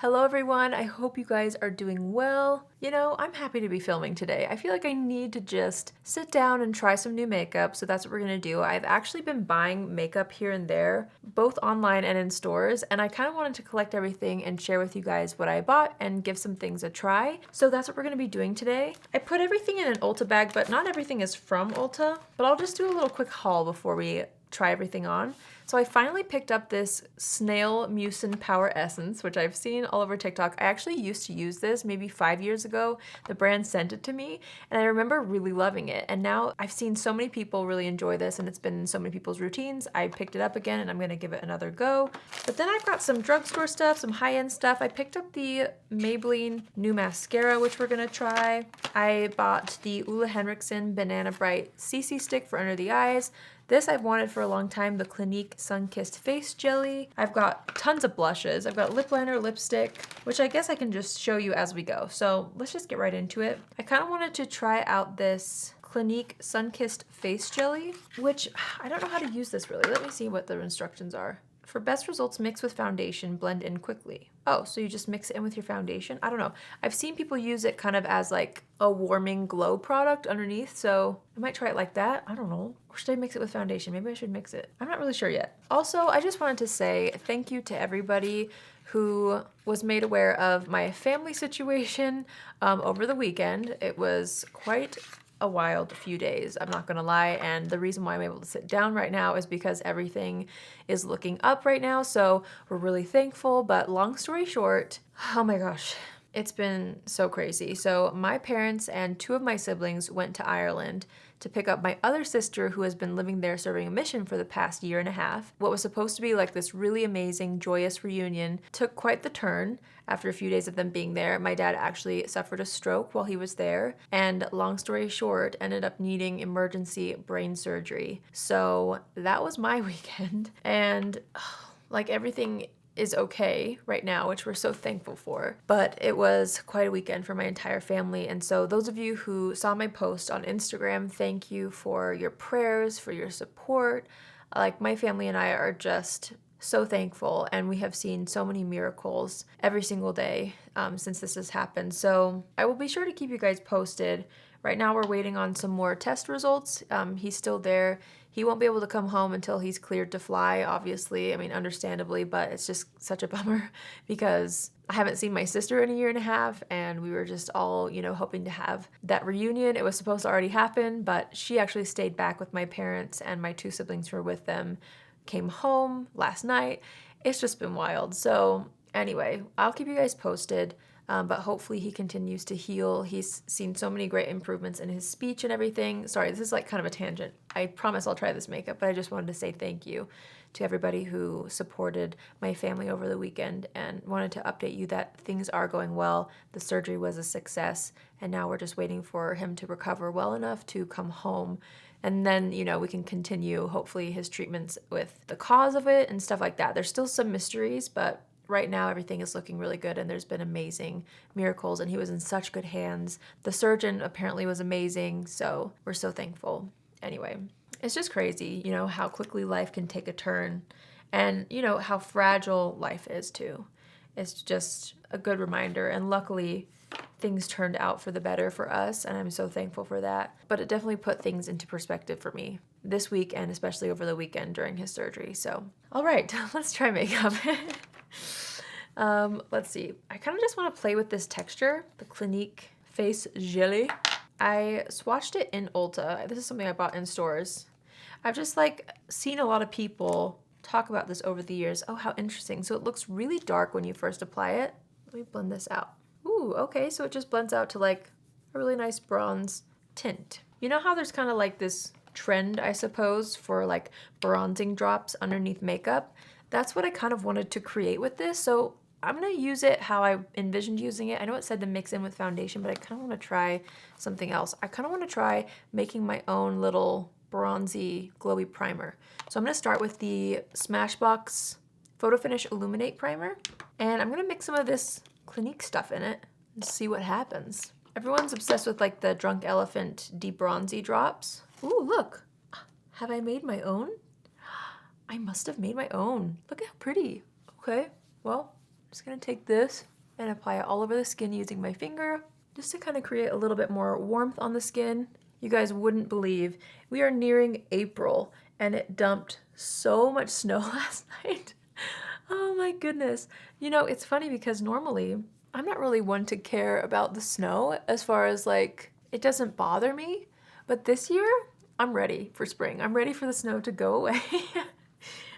Hello everyone, I hope you guys are doing well. You know, I'm happy to be filming today. I feel like I need to just sit down and try some new makeup, so that's what we're gonna do. I've actually been buying makeup here and there, both online and in stores, and I kind of wanted to collect everything and share with you guys what I bought and give some things a try. So that's what we're gonna be doing today. I put everything in an Ulta bag, but not everything is from Ulta, but I'll just do a little quick haul before we try everything on. So I finally picked up this Snail Mucin Power Essence, which I've seen all over TikTok. I actually used to use this maybe 5 years ago. The brand sent it to me and I remember really loving it. And now I've seen so many people really enjoy this and it's been in so many people's routines. I picked it up again and I'm gonna give it another go. But then I've got some drugstore stuff, some high-end stuff. I picked up the Maybelline new mascara, which we're gonna try. I bought the Henriksen Banana Bright CC stick for under the eyes. This I've wanted for a long time, the Clinique Sun-Kissed Face Jelly. I've got tons of blushes. I've got lip liner, lipstick, which I guess I can just show you as we go. So let's just get right into it. I kind of wanted to try out this Clinique Sun-Kissed Face Jelly, which I don't know how to use this really. Let me see what the instructions are. For best results, mix with foundation, blend in quickly. Oh, so you just mix it in with your foundation? I don't know. I've seen people use it kind of as like a warming glow product underneath, so I might try it like that. I don't know. Or should I mix it with foundation? Maybe I should mix it. I'm not really sure yet. Also, I just wanted to say thank you to everybody who was made aware of my family situation over the weekend. It was quite a wild few days, I'm not gonna lie, and the reason why I'm able to sit down right now is because everything is looking up right now, so we're really thankful. But long story short, oh my gosh, it's been so crazy. So my parents and two of my siblings went to Ireland to pick up my other sister who has been living there serving a mission for the past year and a half. What was supposed to be like this really amazing, joyous reunion took quite the turn. After a few days of them being there, my dad actually suffered a stroke while he was there, and long story short, ended up needing emergency brain surgery. So that was my weekend, and like everything is okay right now, which we're so thankful for. But it was quite a weekend for my entire family. And so those of you who saw my post on Instagram, thank you for your prayers, for your support. Like my family and I are just so thankful, and we have seen so many miracles every single day since this has happened. So I will be sure to keep you guys posted. Right now we're waiting on some more test results. He's still there. He won't be able to come home until he's cleared to fly, obviously. I mean, understandably, but it's just such a bummer because I haven't seen my sister in a year and a half, and we were just all, you know, hoping to have that reunion. It was supposed to already happen, but she actually stayed back with my parents, and my two siblings who were with them came home last night. It's just been wild. So anyway, I'll keep you guys posted. But hopefully he continues to heal. He's seen so many great improvements in his speech and everything. Sorry, this is like kind of a tangent. I promise I'll try this makeup, but I just wanted to say thank you to everybody who supported my family over the weekend and wanted to update you that things are going well. The surgery was a success, and now we're just waiting for him to recover well enough to come home. And then, you know, we can continue, hopefully, his treatments with the cause of it and stuff like that. There's still some mysteries, but right now everything is looking really good, and there's been amazing miracles, and he was in such good hands. The surgeon apparently was amazing, so we're so thankful. Anyway, it's just crazy, you know, how quickly life can take a turn, and, you know, how fragile life is too. It's just a good reminder, and luckily things turned out for the better for us, and I'm so thankful for that. But it definitely put things into perspective for me this week, and especially over the weekend during his surgery. So, all right, let's try makeup. Let's see. I kind of just want to play with this texture, the Clinique Face Gelée. I swatched it in Ulta. This is something I bought in stores. I've just like seen a lot of people talk about this over the years. Oh, how interesting. So it looks really dark when you first apply it. Let me blend this out. Ooh, okay, so it just blends out to like a really nice bronze tint. You know how there's kind of like this trend, I suppose, for like bronzing drops underneath makeup? That's what I kind of wanted to create with this. So I'm gonna use it how I envisioned using it. I know it said to mix in with foundation, but I kind of want to try something else. I kind of want to try making my own little bronzy, glowy primer. So I'm gonna start with the Smashbox Photo Finish Illuminate primer, and I'm gonna mix some of this Clinique stuff in it and see what happens. Everyone's obsessed with like the Drunk Elephant Deep Bronzy drops. Ooh, look. Have I made my own? I must have made my own. Look how pretty. Okay, well, just gonna take this and apply it all over the skin using my finger, just to kind of create a little bit more warmth on the skin. You guys wouldn't believe, we are nearing April and it dumped so much snow last night. Oh my goodness. You know, it's funny because normally I'm not really one to care about the snow as far as like, it doesn't bother me. But this year, I'm ready for spring. I'm ready for the snow to go away.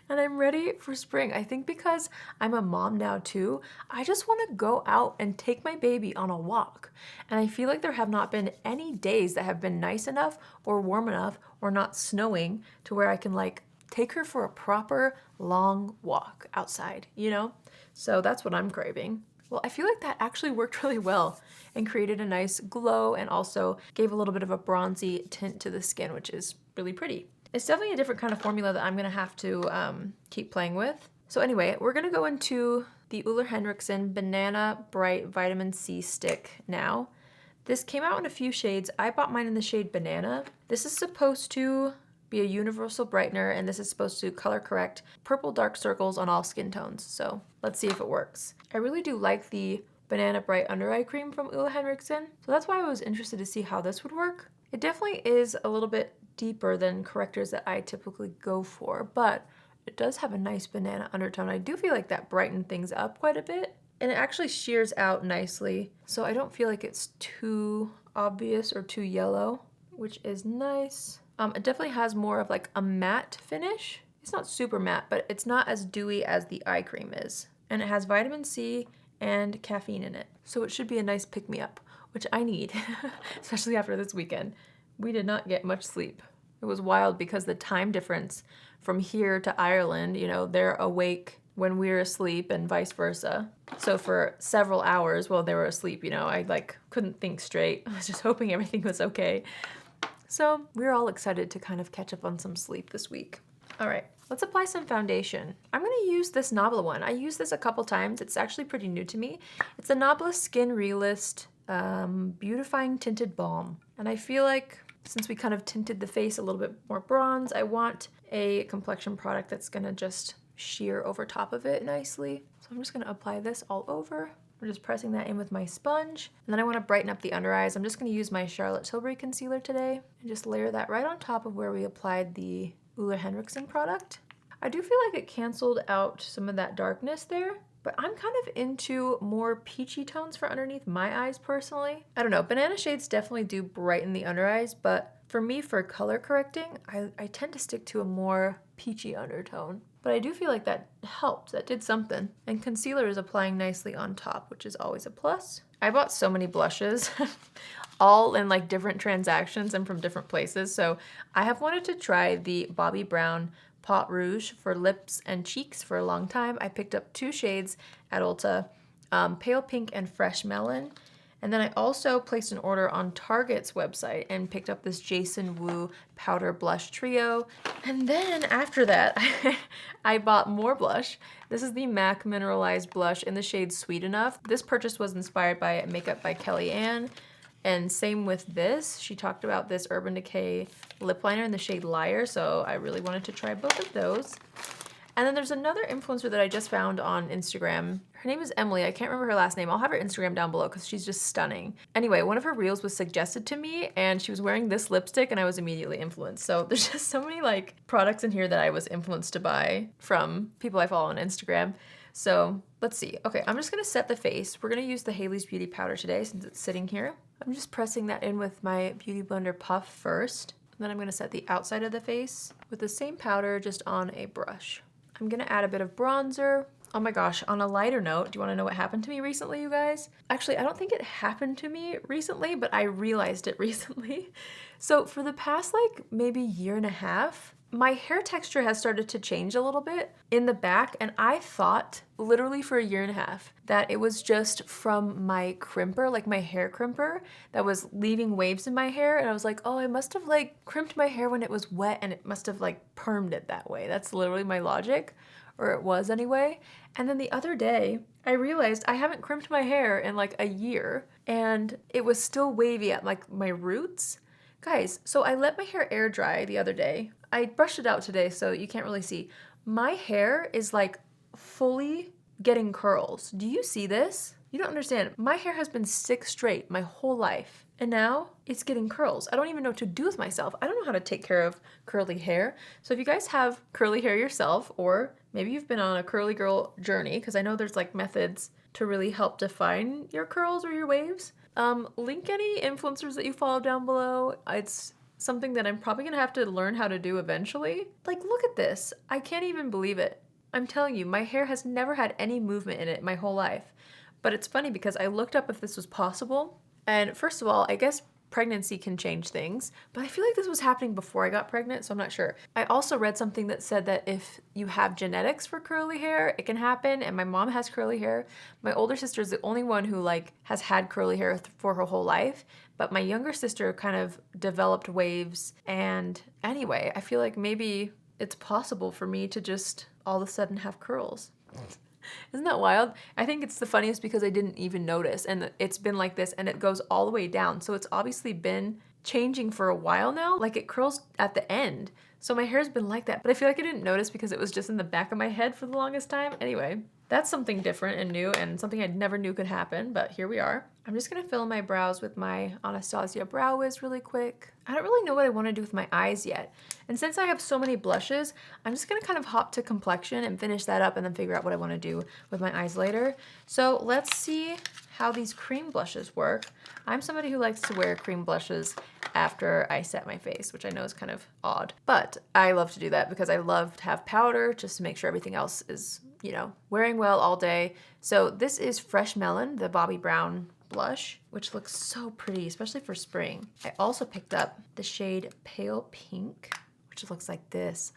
And I'm ready for spring. I think because I'm a mom now too, I just want to go out and take my baby on a walk. And I feel like there have not been any days that have been nice enough or warm enough or not snowing to where I can like take her for a proper long walk outside, you know? So that's what I'm craving. Well, I feel like that actually worked really well and created a nice glow and also gave a little bit of a bronzy tint to the skin, which is really pretty. It's definitely a different kind of formula that I'm gonna have to keep playing with. So anyway, we're gonna go into the Henriksen Banana Bright Vitamin C Stick now. This came out in a few shades. I bought mine in the shade Banana. This is supposed to be a universal brightener, and this is supposed to color correct purple dark circles on all skin tones. So let's see if it works. I really do like the Banana Bright Under Eye Cream from Henriksen, so that's why I was interested to see how this would work. It definitely is a little bit deeper than correctors that I typically go for, but it does have a nice banana undertone. I do feel like that brightened things up quite a bit, and it actually shears out nicely, so I don't feel like it's too obvious or too yellow, which is nice. It definitely has more of like a matte finish. It's not super matte, but it's not as dewy as the eye cream is. And it has vitamin C and caffeine in it. So it should be a nice pick-me-up, which I need, especially after this weekend. We did not get much sleep. It was wild because the time difference from here to Ireland, you know, they're awake when we're asleep and vice versa. So for several hours while they were asleep, you know, I like couldn't think straight. I was just hoping everything was okay. So we're all excited to kind of catch up on some sleep this week. All right, let's apply some foundation. I'm gonna use this Nabla one. I used this a couple times. It's actually pretty new to me. It's the Nabla Skin Realist Beautifying Tinted Balm. And I feel like since we kind of tinted the face a little bit more bronze, I want a complexion product that's gonna just sheer over top of it nicely. So I'm just gonna apply this all over. I'm just pressing that in with my sponge. And then I wanna brighten up the under eyes. I'm just gonna use my Charlotte Tilbury concealer today and just layer that right on top of where we applied the Henriksen product. I do feel like it canceled out some of that darkness there, but I'm kind of into more peachy tones for underneath my eyes personally. I don't know, banana shades definitely do brighten the under eyes, but for me, for color correcting, I tend to stick to a more peachy undertone. But I do feel like that helped, that did something. And concealer is applying nicely on top, which is always a plus. I bought so many blushes, all in like different transactions and from different places. So I have wanted to try the Bobbi Brown Pot Rouge for lips and cheeks for a long time. I picked up 2 shades at Ulta, Pale Pink and Fresh Melon. And then I also placed an order on Target's website and picked up this Jason Wu Powder Blush Trio. And then after that, I bought more blush. This is the MAC Mineralized Blush in the shade Sweet Enough. This purchase was inspired by Makeup by Kellyanne. And same with this. She talked about this Urban Decay lip liner in the shade Liar, so I really wanted to try both of those. And then there's another influencer that I just found on Instagram. Her name is Emily. I can't remember her last name. I'll have her Instagram down below because she's just stunning. Anyway, one of her reels was suggested to me and she was wearing this lipstick and I was immediately influenced. So there's just so many like products in here that I was influenced to buy from people I follow on Instagram. So let's see. Okay, I'm just gonna set the face. We're gonna use the Haley's Beauty Powder today since it's sitting here. I'm just pressing that in with my Beauty Blender Puff first. And then I'm gonna set the outside of the face with the same powder just on a brush. I'm gonna add a bit of bronzer. Oh my gosh, on a lighter note, do you wanna know what happened to me recently, you guys? Actually, I don't think it happened to me recently, but I realized it recently. So for the past like maybe year and a half, my hair texture has started to change a little bit in the back, and I thought literally for a year and a half that it was just from my crimper, like my hair crimper, that was leaving waves in my hair, and I was like, oh, I must have like crimped my hair when it was wet and it must have like permed it that way. That's literally my logic, or it was anyway. And then the other day, I realized I haven't crimped my hair in like a year, and it was still wavy at like my roots. Guys, so I let my hair air dry the other day. I brushed it out today, so you can't really see. My hair is like fully getting curls. Do you see this? You don't understand. My hair has been sick straight my whole life, and now it's getting curls. I don't even know what to do with myself. I don't know how to take care of curly hair. So if you guys have curly hair yourself, or maybe you've been on a curly girl journey, because I know there's like methods to really help define your curls or your waves, link any influencers that you follow down below. It's something that I'm probably gonna have to learn how to do eventually. Like, look at this. I can't even believe it. I'm telling you, my hair has never had any movement in it my whole life. But it's funny because I looked up if this was possible. And first of all, I guess pregnancy can change things, but I feel like this was happening before I got pregnant, so I'm not sure. I also read something that said that if you have genetics for curly hair, it can happen, and my mom has curly hair. My older sister is the only one who like has had curly hair for her whole life, but my younger sister kind of developed waves, and anyway, I feel like maybe it's possible for me to just all of a sudden have curls. Isn't that wild? I think it's the funniest because I didn't even notice, and it's been like this and it goes all the way down. So it's obviously been changing for a while now. Like it curls at the end. So my hair's been like that, but I feel like I didn't notice because it was just in the back of my head for the longest time. Anyway, that's something different and new and something I never knew could happen, but here we are. I'm just gonna fill my brows with my Anastasia Brow Wiz really quick. I don't really know what I wanna do with my eyes yet. And since I have so many blushes, I'm just gonna kind of hop to Complexion and finish that up and then figure out what I wanna do with my eyes later. So let's see how these cream blushes work. I'm somebody who likes to wear cream blushes after I set my face, which I know is kind of odd, but I love to do that because I love to have powder just to make sure everything else is, you know, wearing well all day. So this is Fresh Melon, the Bobbi Brown blush, which looks so pretty, especially for spring. I also picked up the shade Pale Pink, which looks like this.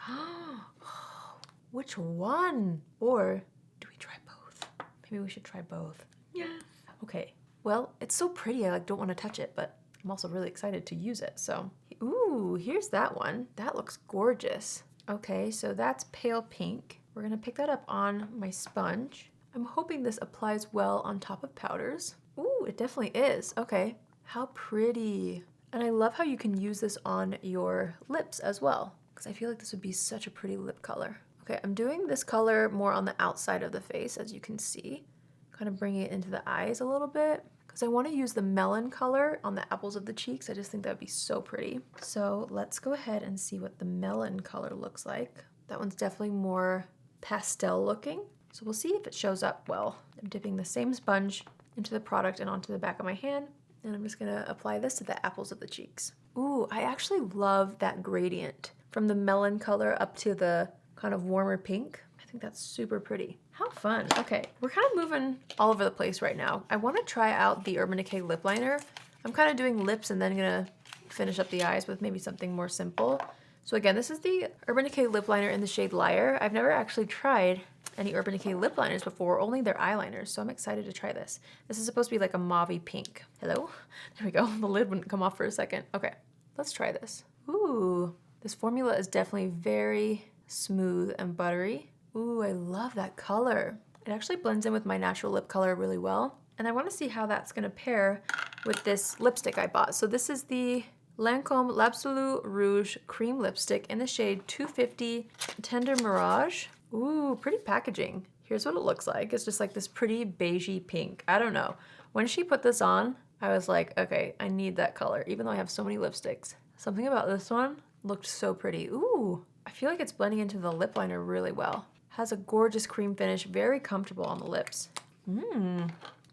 Which one? Or do we try both? Maybe we should try both. Yeah. Okay. Well, it's so pretty. I like don't want to touch it, but I'm also really excited to use it. So, ooh, here's that one. That looks gorgeous. Okay, so that's Pale Pink. We're gonna pick that up on my sponge. I'm hoping this applies well on top of powders. Ooh, it definitely is. Okay, how pretty. And I love how you can use this on your lips as well, because I feel like this would be such a pretty lip color. Okay, I'm doing this color more on the outside of the face, as you can see. Kind of bringing it into the eyes a little bit, because I want to use the melon color on the apples of the cheeks. I just think that would be so pretty. So let's go ahead and see what the melon color looks like. That one's definitely more pastel looking. So we'll see if it shows up well. I'm dipping the same sponge into the product and onto the back of my hand. And I'm just gonna apply this to the apples of the cheeks. Ooh, I actually love that gradient from the melon color up to the kind of warmer pink. I think that's super pretty. How fun. Okay, we're kind of moving all over the place right now. I wanna try out the Urban Decay lip liner. I'm kind of doing lips and then gonna finish up the eyes with maybe something more simple. So again, this is the Urban Decay lip liner in the shade Liar. I've never actually tried any Urban Decay lip liners before, only their eyeliners, so I'm excited to try this. This is supposed to be like a mauve pink. Hello? There we go. The lid wouldn't come off for a second. Okay, let's try this. Ooh, this formula is definitely very smooth and buttery. Ooh, I love that color. It actually blends in with my natural lip color really well. And I want to see how that's going to pair with this lipstick I bought. So this is the Lancome L'Absolu Rouge Cream Lipstick in the shade 250 Tender Mirage. Ooh, pretty packaging. Here's what it looks like. It's just like this pretty beigey pink. I don't know. When she put this on, I was like, okay, I need that color, even though I have so many lipsticks. Something about this one looked so pretty. Ooh, I feel like it's blending into the lip liner really well. Has a gorgeous cream finish, very comfortable on the lips.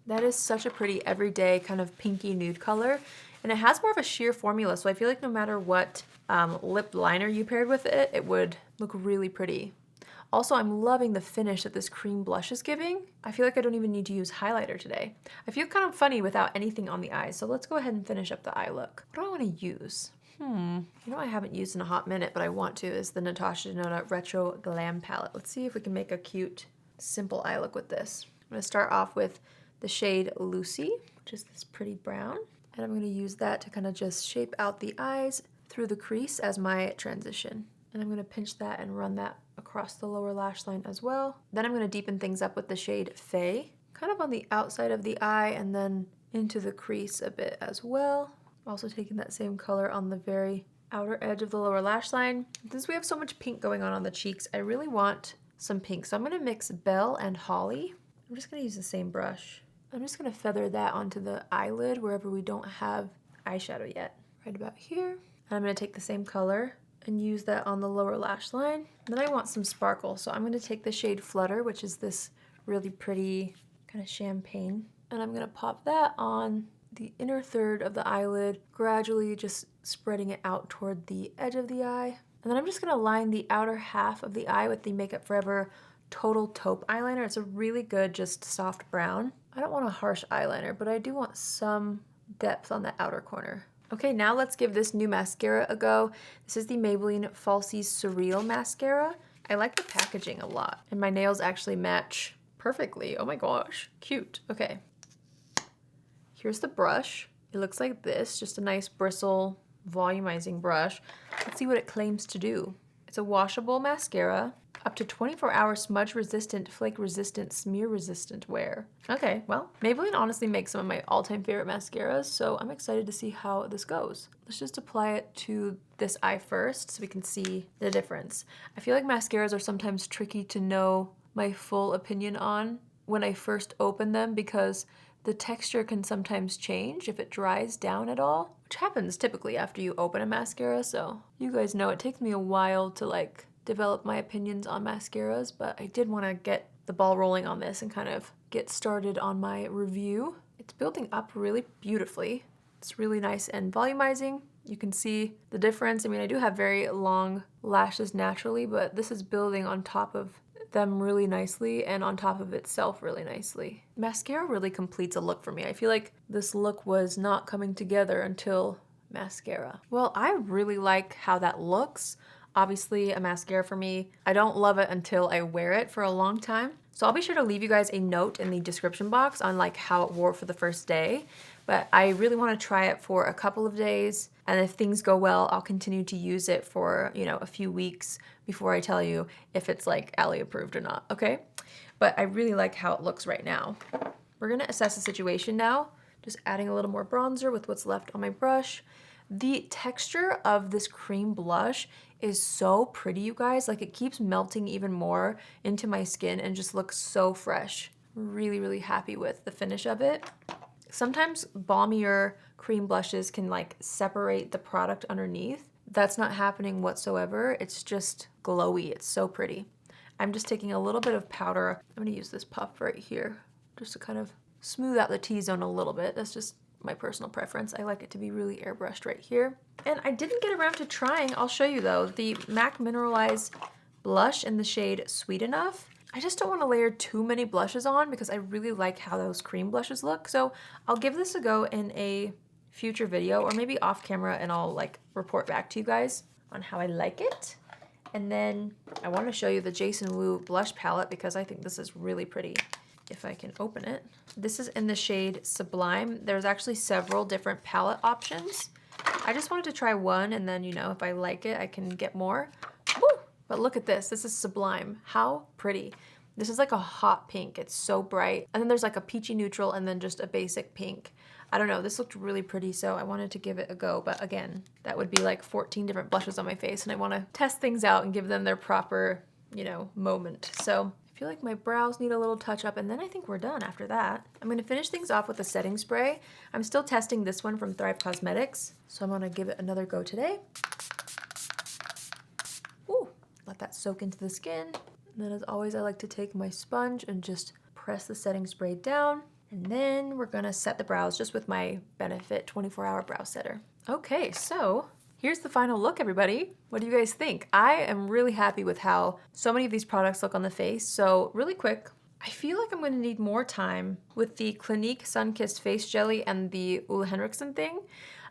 That is such a pretty everyday kind of pinky nude color. And it has more of a sheer formula, so I feel like no matter what lip liner you paired with it, it would look really pretty. Also, I'm loving the finish that this cream blush is giving. I feel like I don't even need to use highlighter today. I feel kind of funny without anything on the eyes, so let's go ahead and finish up the eye look. What do I want to use? You know I haven't used in a hot minute, but I want to, is the Natasha Denona Retro Glam Palette. Let's see if we can make a cute, simple eye look with this. I'm going to start off with the shade Lucy, which is this pretty brown. And I'm going to use that to kind of just shape out the eyes through the crease as my transition. And I'm going to pinch that and run that across the lower lash line as well. Then I'm going to deepen things up with the shade Faye, kind of on the outside of the eye and then into the crease a bit as well. Also taking that same color on the very outer edge of the lower lash line. Since we have so much pink going on the cheeks, I really want some pink. So I'm gonna mix Belle and Holly. I'm just gonna use the same brush. I'm just gonna feather that onto the eyelid wherever we don't have eyeshadow yet. Right about here. And I'm gonna take the same color and use that on the lower lash line. Then I want some sparkle, so I'm gonna take the shade Flutter, which is this really pretty kind of champagne, and I'm gonna pop that on the inner third of the eyelid, gradually just spreading it out toward the edge of the eye. And then I'm just gonna line the outer half of the eye with the Makeup Forever Total Taupe eyeliner. It's a really good, just soft brown. I don't want a harsh eyeliner, but I do want some depth on the outer corner. Okay, now let's give this new mascara a go. This is the Maybelline Falsies Surreal Mascara. I like the packaging a lot, and my nails actually match perfectly. Oh my gosh, cute. Okay, here's the brush. It looks like this, just a nice bristle volumizing brush. Let's see what it claims to do. It's a washable mascara, up to 24-hour smudge resistant, flake resistant, smear resistant wear. Okay, well, Maybelline honestly makes some of my all-time favorite mascaras, so I'm excited to see how this goes. Let's just apply it to this eye first so we can see the difference. I feel like mascaras are sometimes tricky to know my full opinion on when I first open them because the texture can sometimes change if it dries down at all, which happens typically after you open a mascara, so you guys know it takes me a while to like develop my opinions on mascaras, but I did want to get the ball rolling on this and kind of get started on my review. It's building up really beautifully. It's really nice and volumizing. You can see the difference. I mean, I do have very long lashes naturally, but this is building on top of them really nicely and on top of itself really nicely. Mascara really completes a look for me. I feel like this look was not coming together until mascara. Well, I really like how that looks. Obviously a mascara for me. I don't love it until I wear it for a long time. So I'll be sure to leave you guys a note in the description box on like how it wore for the first day. But I really want to try it for a couple of days. And if things go well, I'll continue to use it for, you know, a few weeks before I tell you if it's like Allie approved or not, okay? But I really like how it looks right now. We're gonna assess the situation now. Just adding a little more bronzer with what's left on my brush. The texture of this cream blush is so pretty, you guys. Like, it keeps melting even more into my skin and just looks so fresh. Really, really happy with the finish of it. Sometimes balmier cream blushes can like separate the product underneath. That's not happening whatsoever. It's just glowy. It's so pretty. I'm just taking a little bit of powder. I'm gonna use this puff right here just to kind of smooth out the T-zone a little bit. That's just my personal preference. I like it to be really airbrushed right here. And I didn't get around to trying, I'll show you though, the MAC Mineralized blush in the shade Sweet Enough. I just don't want to layer too many blushes on because I really like how those cream blushes look. So I'll give this a go in a future video or maybe off camera and I'll like report back to you guys on how I like it. And then I want to show you the Jason Wu blush palette because I think this is really pretty. If I can open it. This is in the shade Sublime. There's actually several different palette options. I just wanted to try one and then, you know, if I like it, I can get more. Woo! But look at this. This is Sublime. How pretty. This is like a hot pink. It's so bright. And then there's like a peachy neutral and then just a basic pink. I don't know. This looked really pretty, so I wanted to give it a go. But again, that would be like 14 different blushes on my face and I want to test things out and give them their proper, you know, moment. So I feel like my brows need a little touch up and then I think we're done after that. I'm going to finish things off with a setting spray. I'm still testing this one from Thrive Cosmetics, so I'm going to give it another go today. Ooh, let that soak into the skin. And then as always, I like to take my sponge and just press the setting spray down. And then we're going to set the brows just with my Benefit 24-Hour Brow Setter. Okay, so here's the final look, everybody. What do you guys think? I am really happy with how so many of these products look on the face. So really quick, I feel like I'm gonna need more time with the Clinique Sun-Kissed Face Jelly and the Ole Henriksen thing.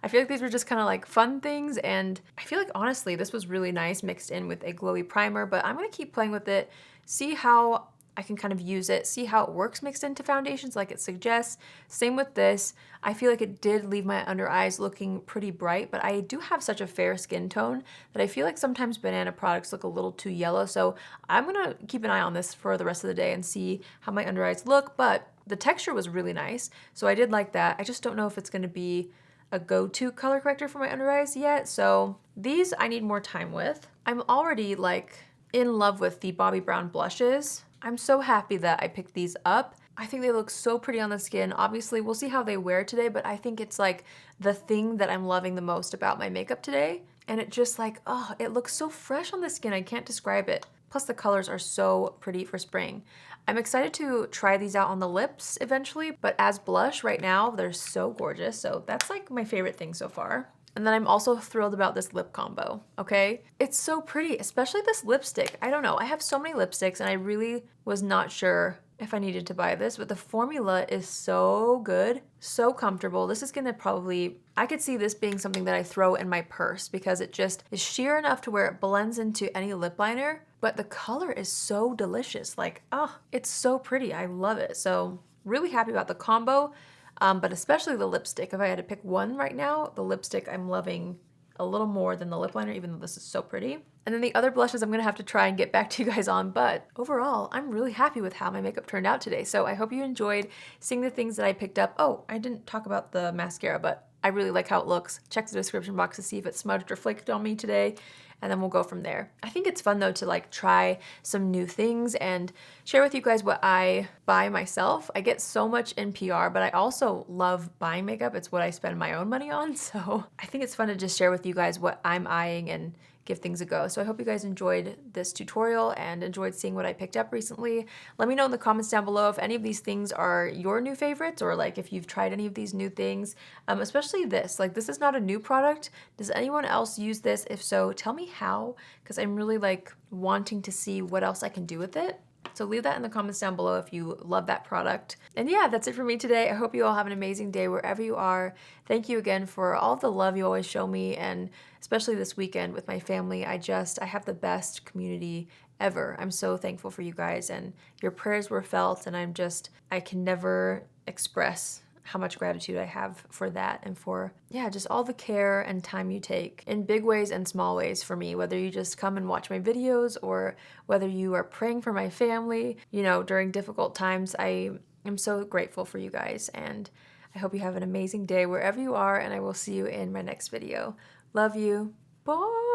I feel like these were just kind of like fun things, and I feel like honestly this was really nice mixed in with a glowy primer, but I'm gonna keep playing with it, see how I can kind of use it, see how it works mixed into foundations like it suggests. Same with this. I feel like it did leave my under eyes looking pretty bright, but I do have such a fair skin tone that I feel like sometimes banana products look a little too yellow. So I'm gonna keep an eye on this for the rest of the day and see how my under eyes look, but the texture was really nice. So I did like that. I just don't know if it's gonna be a go-to color corrector for my under eyes yet. So these I need more time with. I'm already like in love with the Bobbi Brown blushes. I'm so happy that I picked these up. I think they look so pretty on the skin. Obviously, we'll see how they wear today, but I think it's like the thing that I'm loving the most about my makeup today. And it just like, oh, it looks so fresh on the skin. I can't describe it. Plus the colors are so pretty for spring. I'm excited to try these out on the lips eventually, but as blush right now, they're so gorgeous. So that's like my favorite thing so far. And then I'm also thrilled about this lip combo, okay? It's so pretty, especially this lipstick. I don't know, I have so many lipsticks and I really was not sure if I needed to buy this, but the formula is so good, so comfortable. This is gonna probably, I could see this being something that I throw in my purse because it just is sheer enough to where it blends into any lip liner, but the color is so delicious. Like, oh, it's so pretty, I love it. So really happy about the combo. But especially the lipstick. If I had to pick one right now, the lipstick I'm loving a little more than the lip liner, even though this is so pretty. And then the other blushes I'm gonna have to try and get back to you guys on, but overall, I'm really happy with how my makeup turned out today. So I hope you enjoyed seeing the things that I picked up. Oh, I didn't talk about the mascara, but I really like how it looks. Check the description box to see if it smudged or flaked on me today, and then we'll go from there. I think it's fun though to like try some new things and share with you guys what I buy myself. I get so much in PR, but I also love buying makeup. It's what I spend my own money on. So I think it's fun to just share with you guys what I'm eyeing and give things a go. So I hope you guys enjoyed this tutorial and enjoyed seeing what I picked up recently. Let me know in the comments down below if any of these things are your new favorites or like if you've tried any of these new things, especially this. Like this is not a new product. Does anyone else use this? If so, tell me how, because I'm really like wanting to see what else I can do with it. So leave that in the comments down below if you love that product. And yeah, that's it for me today. I hope you all have an amazing day wherever you are. Thank you again for all the love you always show me, and especially this weekend with my family. I have the best community ever. I'm so thankful for you guys, and your prayers were felt, and I can never express how much gratitude I have for that and for, yeah, just all the care and time you take in big ways and small ways for me, whether you just come and watch my videos or whether you are praying for my family, you know, during difficult times. I am so grateful for you guys, and I hope you have an amazing day wherever you are, and I will see you in my next video. Love you. Bye.